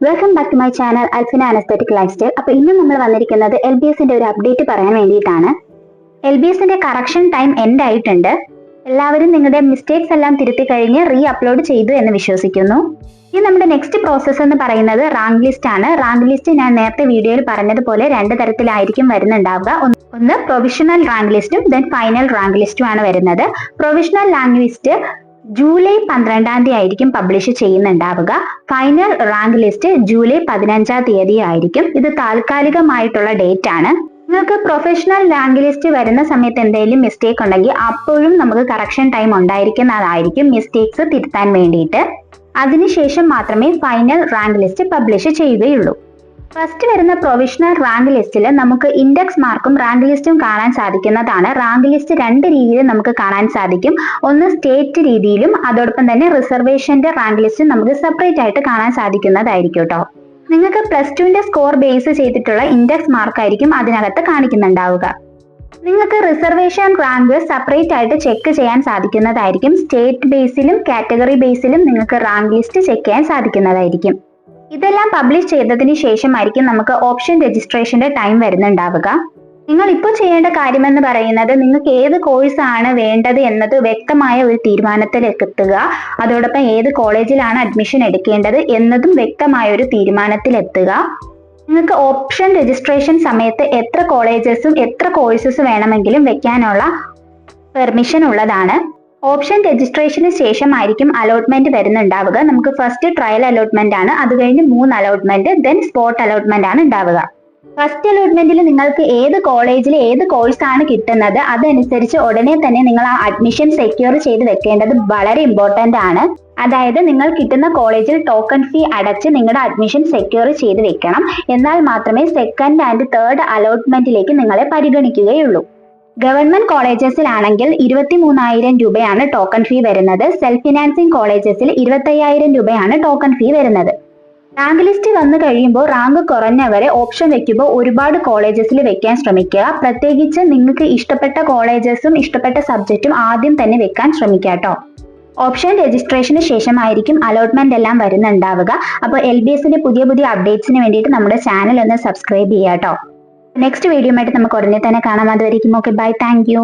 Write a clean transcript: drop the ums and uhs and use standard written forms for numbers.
Welcome back to my channel Alfina an aesthetic lifestyle. അപ്പോൾ ഇന്ന് നമ്മൾ വന്നിരിക്കുന്നത് LBSന്റെ ഒരു അപ്ഡേറ്റ് പറയാൻ വേണ്ടിയിട്ടാണ്. LBSന്റെ കറക്ഷൻ ടൈം എൻഡ് ആയിട്ടുണ്ട്. എല്ലാവരും നിങ്ങളുടെ മിസ്റ്റേക്സ് എല്ലാം തിരുത്തി കഴിഞ്ഞ് അപ്ലോഡ് ചെയ്തു എന്ന് വിശ്വസിക്കുന്നു. ഇനി നമ്മുടെ നെക്സ്റ്റ് പ്രോസസ്സ് എന്ന് പറയുന്നത് റാങ്ക് ലിസ്റ്റ് ആണ്. റാങ്ക് ലിസ്റ്റ് ഞാൻ നേരത്തെ വീഡിയോയിൽ പറഞ്ഞതുപോലെ രണ്ട് തരത്തിലായിരിക്കും വരുന്നുണ്ടാവുക. ഒന്ന് പ്രൊവിഷണൽ റാങ്ക് ലിസ്റ്റും ദെൻ ഫൈനൽ റാങ്ക് ലിസ്റ്റും ആണ് വരുന്നത്. പ്രൊവിഷണൽ റാങ്ക് ലിസ്റ്റ് ജൂലൈ 12-ാം തീയതി ആയിരിക്കും പബ്ലിഷ് ചെയ്യുന്നുണ്ടാവുക. ഫൈനൽ റാങ്ക് ലിസ്റ്റ് ജൂലൈ 15-ാം തീയതി ആയിരിക്കും. ഇത് താൽക്കാലികമായിട്ടുള്ള ഡേറ്റ് ആണ്. നിങ്ങൾക്ക് പ്രൊഫഷണൽ റാങ്ക് ലിസ്റ്റ് വരുന്ന സമയത്ത് എന്തെങ്കിലും മിസ്റ്റേക്ക് ഉണ്ടെങ്കിൽ അപ്പോഴും നമുക്ക് കറക്ഷൻ ടൈം ഉണ്ടായിരിക്കുന്നതായിരിക്കും മിസ്റ്റേക്സ് തിരുത്താൻ വേണ്ടിയിട്ട്. അതിനുശേഷം മാത്രമേ ഫൈനൽ റാങ്ക് ലിസ്റ്റ് പബ്ലിഷ് ചെയ്യുകയുള്ളൂ. ഫസ്റ്റ് വരുന്ന പ്രൊവിഷണൽ റാങ്ക് ലിസ്റ്റിൽ നമുക്ക് ഇൻഡെക്സ് മാർക്കും റാങ്ക് ലിസ്റ്റും കാണാൻ സാധിക്കുന്നതാണ്. റാങ്ക് ലിസ്റ്റ് രണ്ട് രീതിയിൽ നമുക്ക് കാണാൻ സാധിക്കും. ഒന്ന് സ്റ്റേറ്റ് രീതിയിലും അതോടൊപ്പം തന്നെ റിസർവേഷന്റെ റാങ്ക് ലിസ്റ്റും നമുക്ക് സെപ്പറേറ്റ് ആയിട്ട് കാണാൻ സാധിക്കുന്നതായിരിക്കും കേട്ടോ. നിങ്ങൾക്ക് +2ന്റെ സ്കോർ ബേസ് ചെയ്തിട്ടുള്ള ഇൻഡെക്സ് മാർക്കായിരിക്കും അതിനകത്ത് കാണിക്കുന്നുണ്ടാവുക. നിങ്ങൾക്ക് റിസർവേഷൻ റാങ്ക് സെപ്പറേറ്റ് ആയിട്ട് ചെക്ക് ചെയ്യാൻ സാധിക്കുന്നതായിരിക്കും. സ്റ്റേറ്റ് ബേസിലും കാറ്റഗറി ബേസിലും നിങ്ങൾക്ക് റാങ്ക് ലിസ്റ്റ് ചെക്ക് ചെയ്യാൻ സാധിക്കുന്നതായിരിക്കും. ഇതെല്ലാം പബ്ലിഷ് ചെയ്തതിന് ശേഷമായിരിക്കും നമുക്ക് ഓപ്ഷൻ രജിസ്ട്രേഷന്റെ ടൈം വരുന്നുണ്ടാവുക. നിങ്ങൾ ഇപ്പോൾ ചെയ്യേണ്ട കാര്യമെന്ന് പറയുന്നത് നിങ്ങൾക്ക് ഏത് കോഴ്സ് ആണ് വേണ്ടത് എന്നത് വ്യക്തമായ ഒരു തീരുമാനത്തിൽ എത്തുക. അതോടൊപ്പം ഏത് കോളേജിലാണ് അഡ്മിഷൻ എടുക്കേണ്ടത് എന്നതും വ്യക്തമായ ഒരു തീരുമാനത്തിൽ എത്തുക. നിങ്ങൾക്ക് ഓപ്ഷൻ രജിസ്ട്രേഷൻ സമയത്ത് എത്ര കോളേജസും എത്ര കോഴ്സസ് വേണമെങ്കിലും വെക്കാനുള്ള പെർമിഷൻ ഉള്ളതാണ്. ഓപ്ഷൻ രജിസ്ട്രേഷന് ശേഷമായിരിക്കും അലോട്ട്മെന്റ് വരുന്നുണ്ടാവുക. നമുക്ക് ഫസ്റ്റ് ട്രയൽ അലോട്ട്മെന്റ് ആണ്, അത് കഴിഞ്ഞ് 3 അലോട്ട്മെന്റ്, ദെൻ സ്പോട്ട് അലോട്ട്മെന്റ് ആണ് ഉണ്ടാവുക. ഫസ്റ്റ് അലോട്ട്മെന്റിൽ നിങ്ങൾക്ക് ഏത് കോളേജിൽ ഏത് കോഴ്സ് ആണ് കിട്ടുന്നത് അതനുസരിച്ച് ഉടനെ തന്നെ നിങ്ങൾ ആ അഡ്മിഷൻ സെക്യൂർ ചെയ്ത് വെക്കേണ്ടത് വളരെ ഇമ്പോർട്ടന്റ് ആണ്. അതായത് നിങ്ങൾ കിട്ടുന്ന കോളേജിൽ ടോക്കൺ ഫീ അടച്ച് നിങ്ങളുടെ അഡ്മിഷൻ സെക്യൂർ ചെയ്ത് വെക്കണം. എന്നാൽ മാത്രമേ സെക്കൻഡ് ആൻഡ് തേർഡ് അലോട്ട്മെന്റിലേക്ക് നിങ്ങളെ പരിഗണിക്കുകയുള്ളൂ. ഗവൺമെന്റ് കോളേജസിലാണെങ്കിൽ 23,000 രൂപയാണ് ടോക്കൺ ഫീ വരുന്നത്. സെൽഫ് ഫിനാൻസിങ് കോളേജസിൽ 25,000 രൂപയാണ് ടോക്കൺ ഫീ വരുന്നത്. റാങ്ക് ലിസ്റ്റ് വന്നു കഴിയുമ്പോൾ റാങ്ക് കുറഞ്ഞവരെ ഓപ്ഷൻ വെക്കുമ്പോൾ ഒരുപാട് കോളേജസിൽ വെക്കാൻ ശ്രമിക്കുക. പ്രത്യേകിച്ച് നിങ്ങൾക്ക് ഇഷ്ടപ്പെട്ട കോളേജസും ഇഷ്ടപ്പെട്ട സബ്ജക്റ്റും ആദ്യം തന്നെ വെക്കാൻ ശ്രമിക്കുക കേട്ടോ. ഓപ്ഷൻ രജിസ്ട്രേഷന് ശേഷമായിരിക്കും അലോട്ട്മെന്റ് എല്ലാം വരുന്നുണ്ടാവുക. അപ്പോൾ LBSന്റെ പുതിയ അപ്ഡേറ്റ്സിന് വേണ്ടിയിട്ട് നമ്മുടെ ചാനൽ ഒന്ന് സബ്സ്ക്രൈബ് ചെയ്യുക കേട്ടോ. നെക്സ്റ്റ് വീഡിയോ ആയിട്ട് നമുക്ക് ഉടനെ തന്നെ കാണാം. അതുവരെയും ഓക്കെ, ബൈ, താങ്ക് യു.